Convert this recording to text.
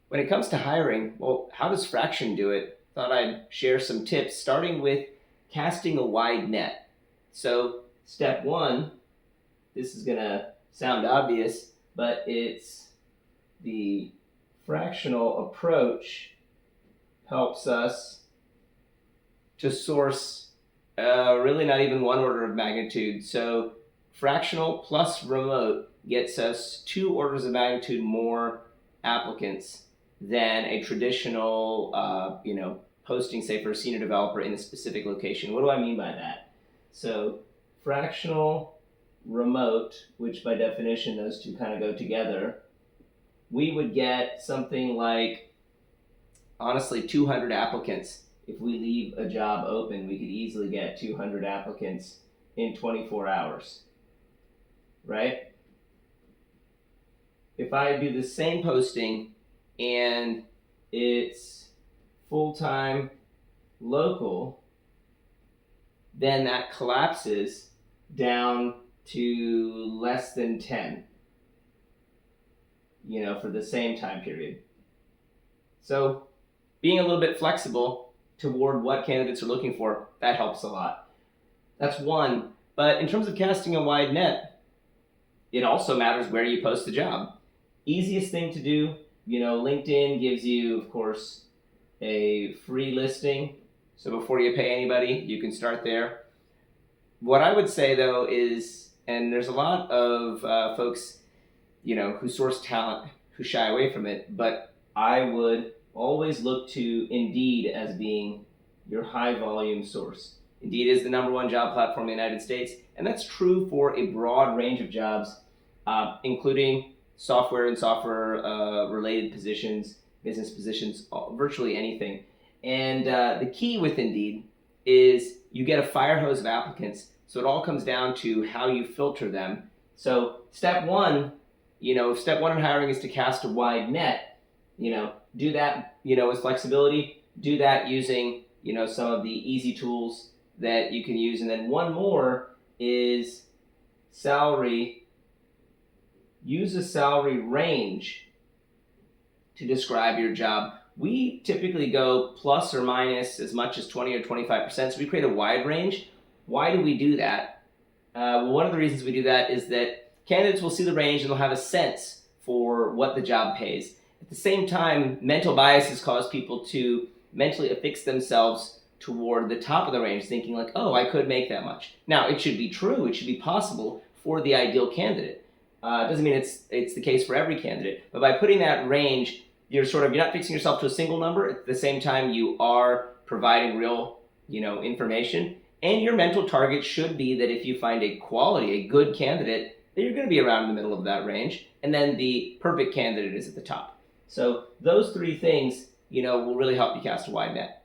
When it comes to hiring, well, how does Fraction do it? Thought I'd share some tips, starting with casting a wide net. So, step one, this is going to sound obvious, but it's the fractional approach helps us to source really not even one order of magnitude. So, fractional plus remote gets us two orders of magnitude more applicants than a traditional, posting, say, for a senior developer in a specific location. What do I mean by that? So, fractional remote, which by definition those two kind of go together, we would get something like, honestly, 200 applicants. If we leave a job open, we could easily get 200 applicants in 24 hours, right? If I do the same posting and it's full-time local, then that collapses down to less than 10, for the same time period. So being a little bit flexible toward what candidates are looking for, that helps a lot. That's one. But in terms of casting a wide net, it also matters where you post the job. Easiest thing to do, LinkedIn gives you, of course, a free listing. So before you pay anybody, you can start there. What I would say, though, is, and there's a lot of folks, who source talent who shy away from it, but I would always look to Indeed as being your high volume source. Indeed is the number one job platform in the United States, and that's true for a broad range of jobs, including software and software related positions, business positions, virtually anything. And the key with Indeed is you get a fire hose of applicants, so it all comes down to how you filter them. So step one, if step one in hiring is to cast a wide net, do that, with flexibility, do that using, some of the easy tools that you can use. And then one more is salary. Use a salary range to describe your job. We typically go plus or minus as much as 20 or 25%. So we create a wide range. Why do we do that? Well, one of the reasons we do that is that candidates will see the range and they'll have a sense for what the job pays. At the same time, mental biases cause people to mentally affix themselves toward the top of the range, thinking like, oh, I could make that much. Now, it should be true. It should be possible for the ideal candidate. It doesn't mean it's the case for every candidate, but by putting that range, you're not fixing yourself to a single number. At the same time, you are providing real, information. And your mental target should be that if you find a good candidate, that you're going to be around in the middle of that range, and then the perfect candidate is at the top. So those three things, will really help you cast a wide net.